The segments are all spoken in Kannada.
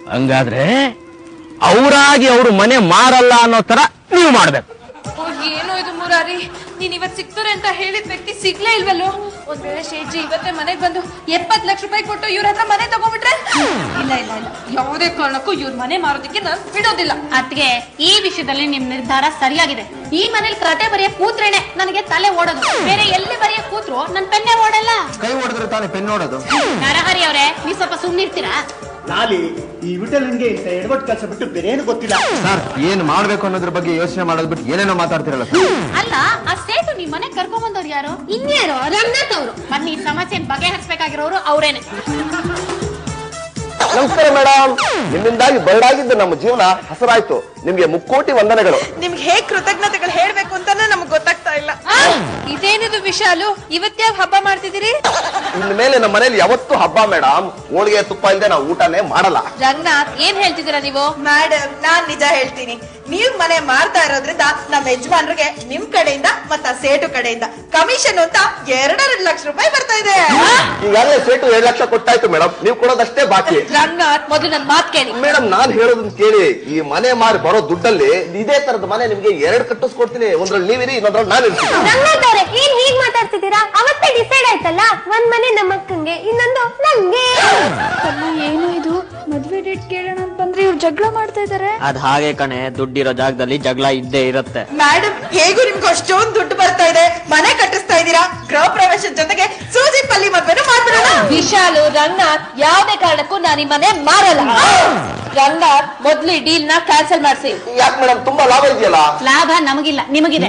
ಹಂಗಾದ್ರೆ ಅವರಾಗಿ ಅವರು ಮನೆ ಮಾರಲ್ಲ ಅನ್ನೋ ತರ ನೀವು ಮಾಡ್ಬೇಕು. ಏನೋ ಇದು ಮುರಾರಿ, ನೀನ್ ಇವತ್ ಸಿಗ್ತಾರೆ ಅಂತ ಹೇಳಿದ ವ್ಯಕ್ತಿ ಸಿಗ್ಲೇ ಇಲ್ವಲ್ಲೋ? ಒಂದ್ ವೇಳೆ ಶೇಟ್ಜಿ ಇವತ್ತೇ ಮನೆಗ್ ಬಂದು 70 ಲಕ್ಷ ರೂಪಾಯಿ ಕೊಟ್ಟು ಇವ್ರ ಹತ್ರ ಮನೆ ತಗೊಂಡ್ಬಿಟ್ರೆ? ಇಲ್ಲ ಇಲ್ಲ ಇಲ್ಲ, ಯಾವುದೇ ಕಾರಣಕ್ಕೂ ಇವ್ರ ಮನೆ ಮಾರೋದಕ್ಕೆ ನಾನು ಬಿಡೋದಿಲ್ಲ. ಅದ್ಗೆ ಈ ವಿಷಯದಲ್ಲಿ ನಿಮ್ ನಿರ್ಧಾರ ಸರಿಯಾಗಿದೆ. ಈ ಮನೇಲಿ ಕತೆ ಬರೆಯ ಕೂತ್ರೇನೆ ನನಗೆ ತಲೆ ಓಡೋದು, ಬೇರೆ ಎಲ್ಲಿ ಬರೆಯ ಕೂತ್ರು ನನ್ ಪೆನ್ನೆ ಓಡಲ್ಲ. ಕೈ ಹೊಡೆದ್ರೆ ತಾನೇ ಪೆನ್ ಓಡೋದು. ನರಹರಿ ಅವ್ರೆ, ನೀವ್ ಸ್ವಲ್ಪ ಸುಮ್ನಿರ್ತೀರಾ? ನಾಲಿ ಈ ವಿಠಲನ್ಗೆ ಇಂತ ಎಡವಟ್ ಕೆಲಸ ಬಿಟ್ಟು ಬೇರೆ ಏನು ಗೊತ್ತಿಲ್ಲ ಸರ್. ಏನ್ ಮಾಡ್ಬೇಕು ಅನ್ನೋದ್ರ ಬಗ್ಗೆ ಯೋಚನೆ ಮಾಡೋದ್ ಬಿಟ್ಟು ಏನೇನೋ ಮಾತಾಡ್ತಿರಲ್ಲ ಸರ್. ಅಲ್ಲ, ಆ ಸೇಟು ನಿಮ್ ಮನೆ ಕರ್ಕೊಂಡ್ ಬಂದವ್ರು ಯಾರು? ಇನ್ಯಾರು? ರಂಗನಾಥ್ ಅವರು. ಬನ್ನಿ, ಈ ಸಮಸ್ಯೆನ ಬಗೆಹರಿಸಬೇಕಾಗಿರೋರು ಅವ್ರೇನೆ. ನಮಸ್ಕಾರ ಮೇಡಮ್, ನಿಮ್ಮಿಂದಾಗಿ ಬರಡಾಗಿದ್ದು ನಮ್ಮ ಜೀವನ ಹಸರಾಯ್ತು. ನಿಮ್ಗೆ ಮುಕ್ಕೋಟಿ ವಂದನೆಗಳು. ನಿಮ್ಗೆ ಹೇಗ್ ಕೃತಜ್ಞತೆಗಳು ಹೇಳ್ಬೇಕು ಅಂತಾನೆ ನಮ್ಗೆ ಗೊತ್ತಾಗ್ತಾ ಇಲ್ಲ. ಇದೇನಿದು ವಿಶಾಲು, ಇವತ್ತ್ಯಾವ ಹಬ್ಬ ಮಾಡ್ತಿದ್ದೀರಿ? ಇನ್ ಮೇಲೆ ನಮ್ಮ ಮನೇಲಿ ಯಾವತ್ತೂ ಹಬ್ಬ ಮೇಡಮ್. ಹೋಳಿಗೆ ತುಪ್ಪ ಇಲ್ಲದೆ ನಾವು ಊಟನೇ ಮಾಡಲ್ಲ. ರಂಗನಾಥ್, ಏನ್ ಹೇಳ್ತಿದ್ದೀರಾ ನೀವು? ಮೇಡಮ್, ನಾನ್ ನಿಜ ಹೇಳ್ತೀನಿ. ನೀವ್ ಮನೆ ಮಾರ್ತಾ ಇರೋದ್ರಿಂದ ನಮ್ಮ ಯಜಮಾನ್ರಿಗೆ ನಿಮ್ ಕಡೆಯಿಂದ ಮತ್ತ ಸೇಟು ಕಡೆಯಿಂದ ಕಮಿಷನ್ ಅಂತ 2.5 ಲಕ್ಷ ರೂಪಾಯಿ ಬರ್ತಾ ಇದೆ. ಈಗಾಗಲೇ ಸೇಟು 7 ಲಕ್ಷ ಕೊಟ್ಟಾಯ್ತು ಮೇಡಮ್. ನೀವು ಕೊಡೋದಷ್ಟೇ ಬಾಕಿ. ರಂಗನಾಥ್, ಮೊದಲು ನನ್ ಮಾತ್ ಕೇಳಿ. ಮೇಡಮ್, ನಾನ್ ಹೇಳೋದನ್ನ ಕೇಳಿ. ಈ ಮನೆ ಮಾರಿ ಬರೋ ದುಡ್ಡಲ್ಲಿ ಇದೇ ತರದ ಮನೆ ನಿಮ್ಗೆ 2 ಕಟ್ಟಿಸ್ಕೊಡ್ತೀನಿ. ಒಂದ್ರಲ್ಲಿ ನೀವಿರಿ, ಇನ್ನೊಂದ್ರಲ್ಲಿ ನಾನು ಇರ್ತೀನಿ. ಏನ್ ಹೀಗ್ ಮಾತಾಡ್ತಿದ್ದೀರಾ? ಅವತ್ತೇ ಡಿಸೈಡ್ ಆಯ್ತಲ್ಲ, ಒಂದ್ ಮನೆ ನಮ್ಮ ಅಕ್ಕಂಗೆ, ಇನ್ನೊಂದು ನಂಗೆ. ಏನು ಇದು, ಮದ್ವೆ ಡೇಟ್ ಕೇಳೋಣ ಅಂತ ಬಂದ್ರೆ ಇವ್ರು ಜಗಳ ಮಾಡ್ತಾ ಇದಾರೆ. ಅದ್ ಹಾಗೆ ಕಣೆ, ದುಡ್ಡಿರೋ ಜಾಗದಲ್ಲಿ ಜಗಳ ಇದ್ದೇ ಇರುತ್ತೆ. ಮೇಡಮ್, ಹೇಗೂ ನಿಮ್ಗೆ ಅಷ್ಟೊಂದು ದುಡ್ಡು ಬರ್ತಾ ಇದೆ, ಮನೆ ಕಟ್ಟಿಸ್ತಾ ಇದ್ದೀರಾ, ಗೃಹ ಪ್ರವೇಶದ ಜೊತೆಗೆ ಸೂಜಿ ಪಲ್ಲಿ ಮದ್ವೆನೂ ಮಾಡ್ಬಿಡೋಣ. ವಿಶಾಲು, ರಂಗನಾಥ್, ಯಾವ್ದೇ ಕಾರಣಕ್ಕೂ ನಾನು ಈ ಮನೆ ಮಾರಲ್ಲ. ರಂಗನಾಥ್, ಮೊದ್ಲು ಈ ಡೀಲ್ ನ ಕ್ಯಾನ್ಸಲ್ ಮಾಡಿಸಿ. ಯಾಕೆ ಮೇಡಮ್, ತುಂಬಾ ಲಾಭ ಇದೆಯಲ್ಲ? ಲಾಭ ನಮಗಿಲ್ಲ, ನಿಮಗಿದೆ.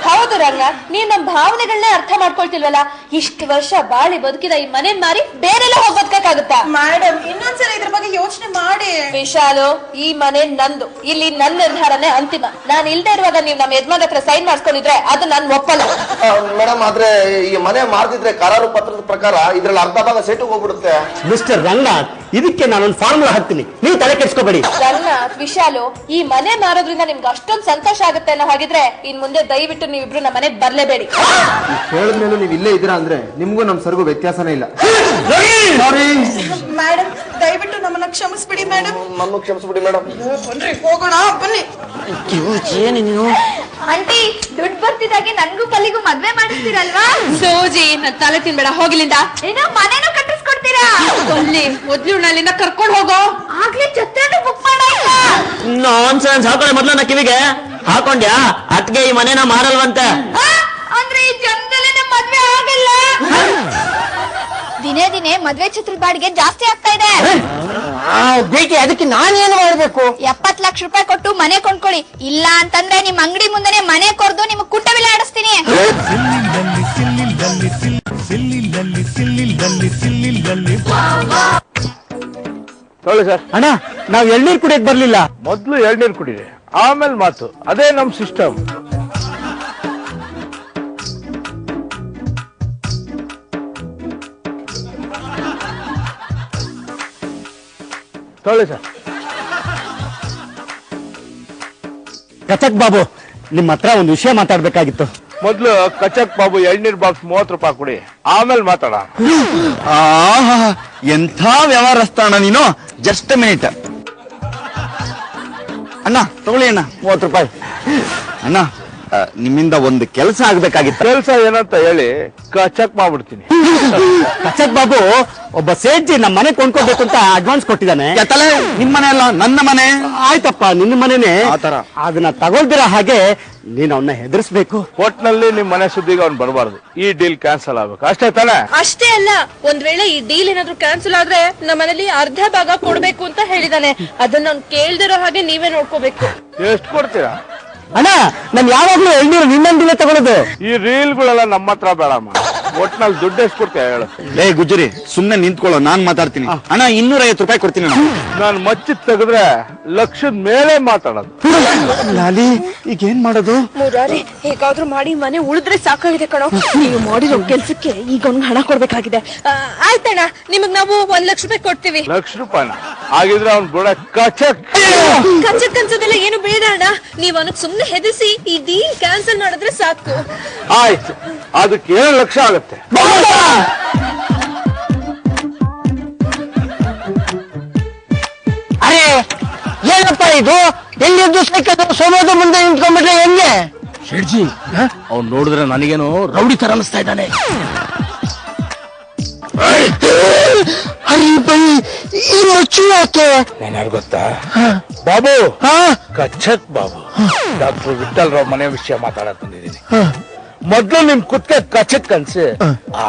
ಹೌದು ರಂಗನಾಥ್, ನೀವ್ ನಮ್ ಭಾವನೆಗಳನ್ನೇ ಅರ್ಥ ಮಾಡ್ಕೊಳ್ತಿಲ್ವಲ್ಲ. ಇಷ್ಟು ವರ್ಷ ಬಾಳಿ ಬದುಕಿದ ಈ ಮನೆ ಮಾರಿ ಬೇರೆಲ್ಲ ಹೋಗೋದಕ್ಕಾಗುತ್ತಾ? ಮೇಡಮ್, ಇನ್ನೊಂದ್ಸಲ ಇದ್ರ ಬಗ್ಗೆ ಯೋಚನೆ ಮಾಡಿ. ವಿಶಾಲು, ಈ ಮನೆ ನಂದು. ಇಲ್ಲಿ ನನ್ನ ನಿರ್ಧಾರನೇ ಅಂತಿಮ. ನಾನು ಇಲ್ದೇ ಇರುವಾಗ ನೀವು ನಮ್ಮ ಯಜಮಾನ್ ಹತ್ರ ಸೈನ್ ಮಾಡ್ಸ್ಕೊಂಡಿದ್ರೆ ಅದು ನಾನು ಒಪ್ಪಲ್ಲ. ಮೇಡಮ್, ಆದ್ರೆ ಈ ಮನೆ ಮಾರ್ದಿದ್ರೆ ಕರಾರು ಪತ್ರದ ಪ್ರಕಾರ ಇದ್ರಲ್ಲಿ ಅರ್ಧ ಭಾಗ ಸೇಟು ಹೋಗ್ಬಿಡುತ್ತೆ. ಮಿಸ್ಟರ್ ರಂಗನಾಥ್, ಇದಕ್ಕೆ ನಾನೊಂದು ಫಾರ್ಮುಲಾ ಹಾಕ್ತೀನಿ, ನೀವು ತಲೆ ಕೆಡ್ಸ್ಕೋಬೇಡಿ. ರಂಗನಾಥ್, ವಿಶಾಲು, ಈ ಮನೆ ಮಾರೋದ್ರಿಂದ ನಿಮ್ಗೆ ಅಷ್ಟೊಂದು ಸಂತೋಷ ಆಗುತ್ತೆ ಅನ್ನೋ ಹಾಗಿದ್ರೆ ಇನ್ ಮುಂದೆ ದಯವಿಟ್ಟು ನೀವಿಬ್ರು ನಮ್ಮ ಮನೆಗೆ ಬರ್ಲೇಬೇಡಿ. ಹೇಳಿದ್ಮೇಲೆ ನೀವು ಇಲ್ಲೇ ಇದ್ದೀರಾ ಅಂದ್ರೆ ನಿಮ್ಗೂ ನಮ್ ಸರ್ಗೂ ವ್ಯತ್ಯಾಸನೇ ಇಲ್ಲ. ಮೇಡಮ್, ದಯವಿಟ್ಟು ನಮ್ಮನ್ನ ಕ್ಷಮಿಸ್ಬಿಡಿ ಮೇಡಮ್. ನನ್ನ ಕ್ಷಮಿಸ್ಬಿಡಿ ಮೇಡಮ್. ಬನ್ರಿ, ಹೋಗೋಣ ಬನ್ನಿ. ಆಂಟಿ, ದುಡ್ಡು ಬರ್ತಿದ್ದಾಗೆ ನನ್ಗೂ ಕಲ್ಲಿಗೂ ಮದ್ವೆ ಮಾಡಿಸ್ತೀರಲ್ವಾ? ಸೋಜಿ, ನನ್ ತಲೆ ತಿನ್ಬೇಡ, ಹೋಗಿಲಿಂದ. ಏನೋ ಮನೇನು ಕಟ್ಟಿಸ್ಕೊಡ್ತೀರಾ? ಅಲ್ಲಿ ಮೊದ್ಲು ಅಲ್ಲಿಂದ ಕರ್ಕೊಂಡು ಹೋಗೋ. ಆಗ್ಲೇ ಜೊತೆ ಬುಕ್ ಮಾಡಾಯ್ತಾ? ನಾನ್ಸೆನ್ಸ್ ಹಾಕೊಳ್ಳಿ. ಮೊದ್ಲು ನಾ ಕಿವಿಗೆ ಹಾಕೊಂಡ್ಯಾ? ಅದ್ಗೆ ಈ ಮನೇನ ಮಾರಲ್ವಂತೆ. ಅಂದ್ರೆ ಈ ಜನ್ಮದಲ್ಲೇ ಮದ್ವೆ ಆಗಲ್ಲ. ದಿನೇ ದಿನೇ ಮದ್ವೆ ಚಿತ್ರದ ಬಾಡಿಗೆ ಜಾಸ್ತಿ ಆಗ್ತಾ ಇದೆ. ಬೇಕೆ, ಅದಕ್ಕೆ ನಾನೇನು ಮಾಡ್ಬೇಕು? 70 ಲಕ್ಷ ರೂಪಾಯಿ ಕೊಟ್ಟು ಮನೆ ಕೊಂಡ್ಕೊಳ್ಳಿ. ಇಲ್ಲ ಅಂತಂದ್ರೆ ನಿಮ್ ಅಂಗಡಿ ಮುಂದೆನೆ ಮನೆ ಕೊರ್ದು ನಿಮ್ಗೆ ಕುಂಟಬಿಲ್ಲ ಆಡಿಸ್ತೀನಿ. ಹೇಳಿ ಸರ್. ಅಣ್ಣ, ನಾವ್ ಎಳ್ನೀರ್ ಕುಡಿಯಕ್ ಬರ್ಲಿಲ್ಲ. ಮೊದ್ಲು ಎಳ್ನೀರು ಕುಡಿರಿ, ಆಮೇಲೆ ಮಾತು. ಅದೇ ನಮ್ ಸಿಸ್ಟಮ್. ಹೇಳಿ ಸರ್. ಕಚಕ್ ಬಾಬು, ನಿಮ್ ಹತ್ರ ಒಂದು ವಿಷಯ ಮಾತಾಡ್ಬೇಕಾಗಿತ್ತು. ಮೊದ್ಲು ಕಚಕ್ ಬಾಬು ಎಳ್ನೀರ್ ಬಾಕ್ಸ್ 30 ರೂಪಾಯಿ ಕೊಡಿ, ಆಮೇಲೆ ಮಾತಾಡ. ಎಂಥ ವ್ಯವಹಾರಸ್ಥ ಅಣ್ಣ ನೀನು. ಜಸ್ಟ್ ಮಿನಿಟ್ ಅಣ್ಣ, ತಗೊಳ್ಳಿ ಅಣ್ಣ 30 ರೂಪಾಯಿ. ಅಣ್ಣ, ನಿಮ್ಮಿಂದ ಒಂದು ಕೆಲಸ ಆಗ್ಬೇಕಾಗಿತ್ತು. ಕೆಲಸ ಏನಂತ ಹೇಳಿ ಕಚಕ್ ಮಾಡ್ಬಿಡ್ತೀನಿ. ಕಚಕ್ ಬಾಬು ಒಬ್ಬ ಸೇಠಿ ನಮ್ಮ ಮನೆ ಕೊಂಡ್ಕೋಬೇಕು ಅಂತ ಅಡ್ವಾನ್ಸ್ ಕೊಟ್ಟಿದ್ದಾನೆ. ನಿಮ್ ಮನೆ ಅಲ್ಲ, ನನ್ನ ಮನೆ. ಆಯ್ತಪ್ಪ, ನಿನ್ನ ಮನೆನೇ. ಆತರ ಅದನ್ನ ತಗೊಳ್ದಿರ ಹಾಗೆ ನೀನ್ ಅವನ್ನ ಹೆದರ್ಸ್ಬೇಕು. ಒಟ್ನಲ್ಲಿ ನಿಮ್ ಮನೆ ಸುದ್ದಿಗೆ ಅವ್ನು ಬರಬಾರ್ದು. ಈ ಡೀಲ್ ಕ್ಯಾನ್ಸಲ್ ಆಗ್ಬೇಕು, ಅಷ್ಟೇ ತಾನೆ? ಅಷ್ಟೇ ಅಲ್ಲ, ಒಂದ್ ವೇಳೆ ಈ ಡೀಲ್ ಏನಾದ್ರು ಕ್ಯಾನ್ಸಲ್ ಆದ್ರೆ ನಮ್ಮ ಮನೇಲಿ ಅರ್ಧ ಭಾಗ ಕೊಡ್ಬೇಕು ಅಂತ ಹೇಳಿದಾನೆ. ಅದನ್ನ ಅವ್ನು ಕೇಳ್ದಿರೋ ಹಾಗೆ ನೀವೇ ನೋಡ್ಕೋಬೇಕು. ಎಷ್ಟು ಕೊಡ್ತೀರಾ? ಅಣ್ಣ, ನಾನ್ ಯಾವಾಗ್ಲೂ ಎಳ್ನೀರು ನಿನ್ನಂದಿಲ್ಲ ತಗೊಳ್ಳೋದು. ಈ ರೀಲ್ಗಳೆಲ್ಲ ನಮ್ಮ ಹತ್ರ ಬೇಡಮ್ಮ. ಒಟ್ನಲ್ಲಿ ದುಡ್ಡು ಎಷ್ಟು ಕೊಡ್ತೀಯ ಹೇಳು? ಲೇ ಗುಜ್ಜರಿ, ಸುಮ್ನೆ ನಿಂತ್ಕೊಳ್ಳೋ, ನಾನ್ ಮಾತಾಡ್ತೀನಿ. ಅಣ್ಣ 250 ರೂಪಾಯಿ ಕೊಡ್ತೀನಿ. ನಾನು ಮಚ್ಚಿ ತೆಗೆದ್ರೆ ಲಕ್ಷದ ಮೇಲೆ ಮಾತಾಡೋದು. ಲಾಲಿ, ಈಗ ಏನ್ ಮಾಡೋದು? ಮುರಾರಿ, ಹೇಗಾದ್ರೂ ಮಾಡಿ ಮನೆ ಉಳಿದ್ರೆ ಸಾಕಾಗಿದೆ ಕಣೋ. ನೀವು ಮಾಡಿರೋ ಕೆಲ್ಸಕ್ಕೆ ಈಗ ಅವ್ನಿಗೆ ಹಣ ಕೊಡ್ಬೇಕಾಗಿದೆ. ಆಯ್ತಣ್ಣ, ನಿಮಗ್ ನಾವು 1 ಲಕ್ಷ ರೂಪಾಯಿ ಕೊಡ್ತೀವಿ. ಲಕ್ಷ ರೂಪಾಯಿನ? ಆಗಿದ್ರೆ ಅವ್ನು ಬುಡ ಕಚಕ್ ಕನ್ಸೋದೆಲ್ಲ ಏನು ಬೇಡ ಅಣ್ಣ. ನೀವ್ ಅವನಿಗೆ ಸುಮ್ನೆ ಹೆದರಿಸಿ ಈ ಡೀಲ್ ಕ್ಯಾನ್ಸಲ್ ಮಾಡಿದ್ರೆ ಸಾಕು. ಆಯ್ತು, ಅದಕ್ಕೆ 7 ಲಕ್ಷ ಆಗುತ್ತೆ. ಅರೆ ಏನಪ್ಪ ಇದು? ಎಲ್ಲಿದ್ದು ಸೈಕಲ್ ಸೋಮದ ಮುಂದೆ ನಿಂತ್ಕೊಂಡ್ಬಿಟ್ರೆ ಹೆಂಗೆ? ಶೆಡ್ಜಿ ಅವ್ನು ನೋಡಿದ್ರೆ ನನಗೇನೋ ರೌಡಿ ತರ ಅನಿಸ್ತಾ ಇದ್ದಾನೆ. ಅರೆ ಬೈ, ಈ ಮಚ್ಚು ಯಾಕೆ? ಏನಾರು ಗೊತ್ತಾ ಬಾಬು? ಕಚ್ಚಕ್ ಬಾಬು. ಡಾಕ್ಟರ್ ವಿಠಲ್ ರಾವ್ ಮನೆ ವಿಷಯ ಮಾತಾಡಕ್ ಬಂದಿದ್ದೀನಿ. ಮೊದ್ಲು ನಿಮ್ ಕುತ್ತೆ ಕಚಕ್ ಅನ್ಸಿ,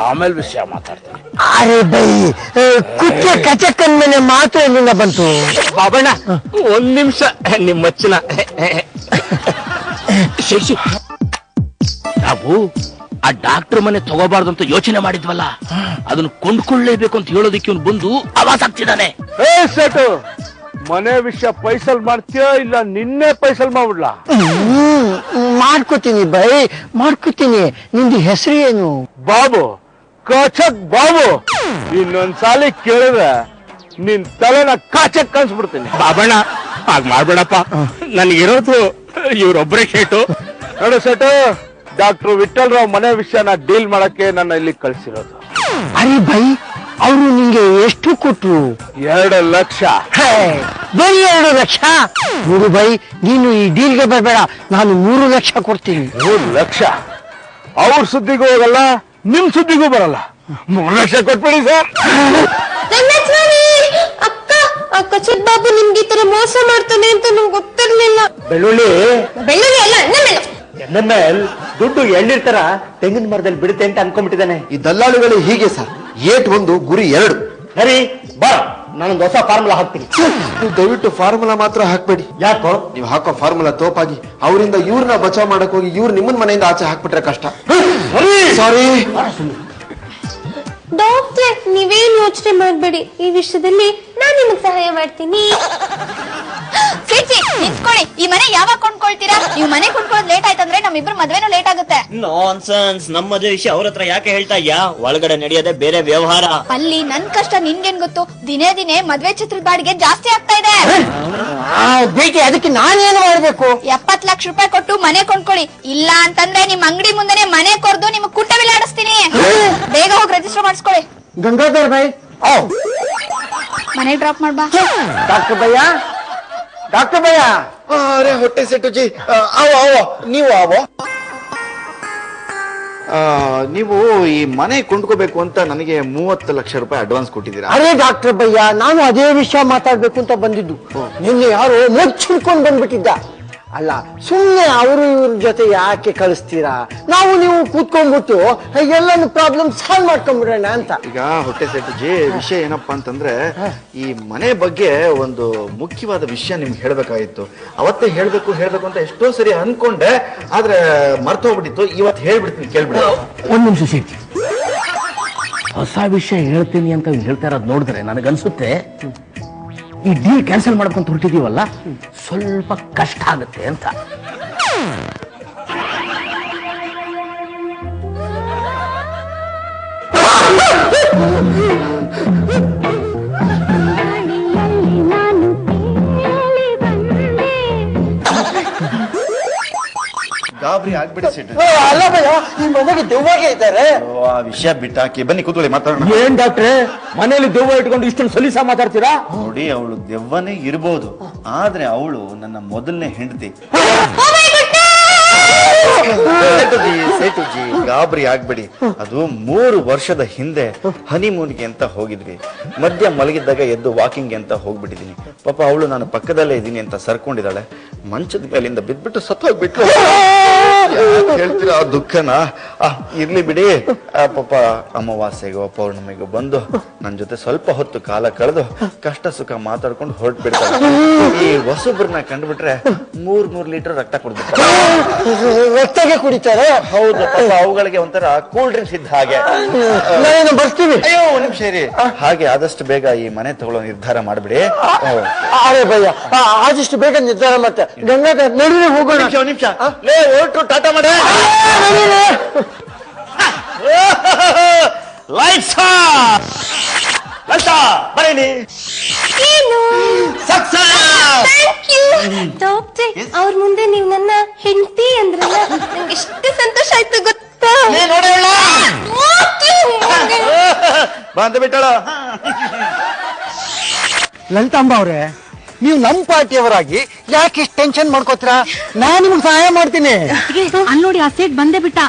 ಆಮೇಲೆ ವಿಷಯ ಮಾತಾಡ್ತೀನಿ. ಅರೆ ಬೈ, ಕುಕ್ಕೆ ಕಚಕ್ಕನ್ ಮೇಲೆ ಮಾತು ಎಲ್ಲಿಂದ ಬಂತು? ಬಾಬಣ್ಣ ಒಂದ್ ನಿಮಿಷ ನಿಮ್ ಮಚ್ಚನ. ಶಶಿ, ನಾವು ಆ ಡಾಕ್ಟರ್ ಮನೆ ತಗೋಬಾರ್ದು ಅಂತ ಯೋಚನೆ ಮಾಡಿದ್ವಲ್ಲ, ಅದನ್ನ ಕೊಂಡ್ಕೊಳ್ಳೇಬೇಕು ಅಂತ ಹೇಳೋದಕ್ಕೆ ಇವ್ನು ಬಂದು ಆವಾಜ್ ಆಗ್ತಿದ್ದಾನೆ. ಸೇಟು, ಮನೆ ವಿಷಯ ಪೈಸಲ್ ಮಾಡ್ತೀಯ ಇಲ್ಲ ನಿನ್ನೆ ಪೈಸಲ್ ಮಾಡ್ಬಿಡ್ಲಾ? ಮಾಡ್ಕೋತೀನಿ ಬೈ, ಮಾಡ್ಕೋತೀನಿ. ನಿಂದು ಹೆಸರು ಏನು? ಬಾಬು, ಕಚಕ್ ಬಾಬು. ಇನ್ನೊಂದ್ಸಾಲಿ ಕೇಳಿದ್ರೆ ನಿನ್ ತಲೆನ ಕಾಚಕ್ ಕನ್ಸ್ಬಿಡ್ತೀನಿ. ಬಾಬಣ್ಣ ಹಾಗ್ ಮಾಡ್ಬೇಡಪ್ಪ, ನನ್ಗಿರೋದು ಇವ್ರೊಬ್ರೇ ಶೇಟು. ನೋಡು ಸೇಟು, ಡಾಕ್ಟರ್ ವಿಠಲ್ ರಾವ್ ಮನೆ ವಿಷಯನ ಡೀಲ್ ಮಾಡಕ್ಕೆ ನನ್ನ ಇಲ್ಲಿ ಕಳ್ಸಿರೋದು. ಅರೆ ಬೈ, ಅವರು ನಿಂಗೆ ಎಷ್ಟು ಕೊಟ್ರು? 2 ಲಕ್ಷ. ಬರೀ 2 ಲಕ್ಷ? ನೋಡು ಬೈ, ನೀನು ಈ ಡೀಲ್ಗೆ ಬರಬೇಡ, ನಾನು 3 ಲಕ್ಷ ಕೊಡ್ತೀನಿ. 3 ಲಕ್ಷ? ಅವ್ರ ಸುದ್ದಿಗೂ ಹೋಗಲ್ಲ, ನಿಮ್ ಸುದ್ದಿಗೂ ಬರಲ್ಲ. 3 ಲಕ್ಷ ಕೊಟ್ಬಿಡಿ ಸರ್. ಅಕ್ಕ, ಕಚ್ಚಕ್ ಬಾಬು ನಿಮ್ಗೆ ಈ ತರ ಮೋಸ ಮಾಡ್ತಾನೆ ಅಂತ ನಂಗೆ ಗೊತ್ತಿರ್ಲಿಲ್ಲ. ಬೆಳ್ಳುಳ್ಳಿ ಬೆಳ್ಳುಳ್ಳಿ ಅಲ್ಲ, ಎಣ್ಣೆಮೇಲ್ ದುಡ್ಡು ಎಳ್ಳಿರ್ತಾರ ತೆಂಗಿನ ಮರದಲ್ಲಿ ಬಿಡುತ್ತೆ ಅಂತ ಅನ್ಕೊಂಡ್ಬಿಟ್ಟಿದ್ದಾನೆ. ಈ ದಲ್ಲಾಳಿಗಳು ಹೀಗೆ ಸರ್, ಏಟ್ 1 ಗುರಿ 2. ಸರಿ ಬಾ, ನಾನೊಂದು ಹೊಸ ಫಾರ್ಮುಲಾ ಹಾಕ್ತೀನಿ. ನೀವು ದಯವಿಟ್ಟು ಫಾರ್ಮುಲಾ ಮಾತ್ರ ಹಾಕ್ಬೇಡಿ. ಯಾಕೋ? ನೀವು ಹಾಕೋ ಫಾರ್ಮುಲಾ ತೋಪಾಗಿ ಅವರಿಂದ ಇವ್ರನ್ನ ಬಚಾವ್ ಮಾಡಕ್ ಹೋಗಿ ಇವ್ರು ನಿಮ್ಮನ್ ಮನೆಯಿಂದ ಆಚೆ ಹಾಕ್ಬಿಟ್ರೆ ಕಷ್ಟ. ಸಾರಿ ಡಾಕ್ಟ್ರೆ, ನೀವೇನ್ ಯೋಚನೆ ಮಾಡ್ಬೇಡಿ, ಈ ವಿಷಯದಲ್ಲಿ ನಾನ್ ನಿಮಗ್ ಸಹಾಯ ಮಾಡ್ತೀನಿ. ನಿಂತ್ಕೊಳ್ಳಿ, ಈ ಮನೆ ಯಾವಾಗ ಕೊಂಡ್ಕೊಳ್ತೀರಾ? ನೀವು ಮನೆ ಕೊಂಡ್ಕೊಳ್ಳೋದು ಲೇಟ್ ಆಯ್ತಂದ್ರೆ ನಮ್ಮಿಬ್ರು ಮದ್ವೆನೂ ಲೇಟ್ ಆಗುತ್ತೆ. ನಾನ್ಸೆನ್ಸ್, ನಮ್ಮ ಮದುವೆ ವಿಷಯ ಅವ್ರ ಹತ್ರ ಯಾಕೆ ಹೇಳ್ತಾ ಇದ್ಯಾ? ಒಳಗಡೆ ನಡೆಯೋದೇ ಬೇರೆ ವ್ಯವಹಾರ. ಅಲ್ಲಿ ನನ್ ಕಷ್ಟ ನಿನ್ಗೇನ್ ಗೊತ್ತು? ದಿನೇ ದಿನೇ ಮದ್ವೆ ಚಿತ್ರದ ಬಾಡಿಗೆ ಜಾಸ್ತಿ ಆಗ್ತಾ ಇದೆ. ಬೇಕೆ, ಅದಕ್ಕೆ ನಾನೇನು ಮಾಡ್ಬೇಕು? 70 ಲಕ್ಷ ರೂಪಾಯಿ ಕೊಟ್ಟು ಮನೆ ಕೊಂಡ್ಕೊಳ್ಳಿ, ಇಲ್ಲ ಅಂತಂದ್ರೆ ನಿಮ್ ಅಂಗಡಿ ಮುಂದೆನೆ ಮನೆ ಕೊರ್ದು ನಿಮ್ ಕುಟ್ಟ ಬಿಲಾಡಿಸ್ತೀನಿ. ಬೇಗ ಹೋಗಿ ರಿಜಿಸ್ಟರ್ ಮಾಡಿಸ್ಕೊಳ್ಳಿ. ಗಂಗಾಧರ್ ಬೈ, ಮನೆ ಡ್ರಾಪ್ ಮಾಡ್ಬಾ. ಡಾಕ್ಟರ್ ಭಯ್ಯ, ಡಾಕ್ಟರ್ ಭಯ್ಯ. ಅರೆ ಹೊಟ್ಟೆ ಸೆಟ್ಟುಜಿ, ಆವೋ ನೀವು ಆವೋ. ನೀವು ಈ ಮನೆ ಕೊಂಡ್ಕೋಬೇಕು ಅಂತ ನನಗೆ 30 ಲಕ್ಷ ರೂಪಾಯಿ ಅಡ್ವಾನ್ಸ್ ಕೊಟ್ಟಿದ್ದೀರಾ? ಅರೆ ಡಾಕ್ಟರ್ ಭಯ್ಯ, ನಾನು ಅದೇ ವಿಷಯ ಮಾತಾಡ್ಬೇಕು ಅಂತ ಬಂದಿದ್ದು. ನಿನ್ನೆ ಯಾರೋ ಮುಚ್ಚಿಡ್ಕೊಂಡು ಬಂದ್ಬಿಟ್ಟಿದ್ದ. ಅಲ್ಲ, ಸುಮ್ಮನೆ ಅವರು ಇವ್ರ ಜೊತೆ ಯಾಕೆ ಕಳಿಸ್ತೀರಾ? ನಾವು ನೀವು ಕೂತ್ಕೊಂಡ್ಬಿಟ್ಟು ಎಲ್ಲಾನು ಪ್ರಾಬ್ಲಮ್ ಸಾಲ್ವ್ ಮಾಡ್ಕೊಂಡ್ಬಿಡೋಣ ಅಂತ. ಈಗ ಹೊಟ್ಟೆ ಸೆಟ್ಟುಜಿ, ವಿಷಯ ಏನಪ್ಪಾ ಅಂತಂದ್ರೆ, ಈ ಮನೆ ಬಗ್ಗೆ ಒಂದು ಮುಖ್ಯವಾದ ವಿಷಯ ನಿಮ್ಗೆ ಹೇಳ್ಬೇಕಾಗಿತ್ತು. ಅವತ್ತೇ ಹೇಳ್ಬೇಕು ಅಂತ ಎಷ್ಟೋ ಸರಿ ಅನ್ಕೊಂಡೆ, ಆದ್ರೆ ಮರ್ತು ಹೋಗ್ಬಿಟ್ಟಿತ್ತು. ಇವತ್ತು ಹೇಳ್ಬಿಡ್ತೀನಿ, ಕೇಳ್ಬಿಡ. ಒಂದ್ ನಿಮಿಷ ಶೆಟ್ಟಿ, ಹೊಸ ವಿಷಯ ಹೇಳ್ತೀನಿ ಅಂತ ಹೇಳ್ತಾ ಇರೋದು ನೋಡಿದ್ರೆ ನನಗನ್ಸುತ್ತೆ ಈ ಡೀಲ್ ಕ್ಯಾನ್ಸಲ್ ಮಾಡ್ಕೊಂತ ಹೊರಟಿದೀವಲ್ಲ, ಸ್ವಲ್ಪ ಕಷ್ಟ ಆಗುತ್ತೆ ಅಂತ. ಗಾಬರಿ ಆಗ್ಬಿಡಿ ಸೆಟ್ಟು. ಅಲ್ಲ ಭಯ್ಯ, ಈ ಮನೆಗೆ ದೆವ್ವಾಗೆ ಇದ್ದಾರೆ. ಆ ವಿಷಯ ಬಿಟ್ಟಾಕಿ, ಬನ್ನಿ ಕೂತ್ಕೊಳ್ಳಿ, ಮಾತಾಡೋಣ. ಏನ್ ಡಾಕ್ಟ್ರೆ, ಮನೆಯಲ್ಲಿ ದೆವ್ವ ಇಟ್ಕೊಂಡು ಇಷ್ಟೊಂದು ಸಲೀಸ ಮಾತಾಡ್ತೀರಾ? ನೋಡಿ, ಅವಳು ದೆವ್ವನೇ ಇರ್ಬೋದು, ಆದ್ರೆ ಅವಳು ನನ್ನ ಮೊದಲನೇ ಹೆಂಡತಿ. ಸೇಟುಜಿ, ಗಾಬರಿ ಆಗ್ಬೇಡಿ. ಅದು 3 ವರ್ಷದ ಹಿಂದೆ ಹನಿಮೂನ್ಗೆ ಅಂತ ಹೋಗಿದ್ವಿ. ಮಧ್ಯ ಮಲಗಿದ್ದಾಗ ಎದ್ದು ವಾಕಿಂಗ್ ಅಂತ ಹೋಗ್ಬಿಟ್ಟಿದೀನಿ. ಪಾಪ ಅವಳು ನಾನು ಪಕ್ಕದಲ್ಲೇ ಇದ್ದೀನಿ ಅಂತ ಸರ್ಕೊಂಡಿದ್ದಾಳೆ. ಮಂಚದ ಮೇಲಿಂದ ಬಿದ್ಬಿಟ್ಟು ಸತ್ತೋಗ್ಬಿಟ್ಲು. ಹೇಳ್ತೀರಾ ಆ ದುಃಖನ? ಇರ್ಲಿ ಬಿಡಿ. ಪಾಪ ಅಮಾವಾಸ್ಯೆಗೋ ಪೌರ್ಣಮಿಗೋ ಬಂದು ನನ್ನ ಜೊತೆ ಸ್ವಲ್ಪ ಹೊತ್ತು ಕಾಲ ಕಳೆದು ಕಷ್ಟ ಸುಖ ಮಾತಾಡ್ಕೊಂಡು ಹೊರಟ್ಬಿಡ್ತಾರೆ. ಈ ಹೊಸೊಬ್ರನ್ನ ಕಂಡ್ಬಿಟ್ರೆ 3 ಲೀಟರ್ ರಕ್ತ ಕೊಡ್ಬಿಡ್ತಾರೆ. ರಕ್ತಗೆ ಕುಡಿತಾರೆ? ಹೌದು, ಅವುಗಳಿಗೆ ಒಂಥರ ಕೂಲ್ ಡ್ರಿಂಕ್ಸ್ ಇದ್ದ ಹಾಗೆ. ನಾನು ಬರ್ತೀವಿ. ಅಯ್ಯೋ, ಒಂದ್ ನಿಮಿಷ ಇರಿ. ಹಾಗೆ ಆದಷ್ಟು ಬೇಗ ಈ ಮನೆ ತಗೊಳ್ಳೋ ನಿರ್ಧಾರ ಮಾಡ್ಬಿಡಿ. ಅರೆ ಭಯ್ಯ, ಆದಷ್ಟು ಬೇಗ ನಿರ್ಧಾರ ಮಾಡ್ತಾರೆ. ಗಂಗಾಧರ್, ನಡೀರಿ ಹೋಗೋಣ. ಒಂದ್ ನಿಮಿಷ ಲೇ, ಹೊರಟು ಟಾಟಾ ಮಾಡ. ಲೈಟ್ಸ್ ಬರೀನಿ. ಡಾಕ್ಟ್ರೆ, ಅವ್ರ ಮುಂದೆ ನೀವು ನನ್ನ ಹೆಂಡತಿ ಅಂದ್ರಲ್ಲ, ನಂಗೆ ಎಷ್ಟು ಸಂತೋಷ ಆಯ್ತು ಗೊತ್ತಾ? ಬಂದು ಬಿಟ್ಟಳ. ಲಲಿತಾಂಬ ಅವ್ರೆ, ನೀವು ನಮ್ಮ ಪಾರ್ಟಿಯವರಾಗಿ ಯಾಕೆ ಇಷ್ಟು ಟೆನ್ಷನ್ ಮಾಡ್ಕೋತೀರಾ? ನಾನು ನಿಮ್ಗೆ ಸಹಾಯ ಮಾಡ್ತೀನಿ. ಅಲ್ಲಿ ನೋಡಿ ಆ ಸೇಟ್ ಬಂದೇ ಬಿಟ್ಟ.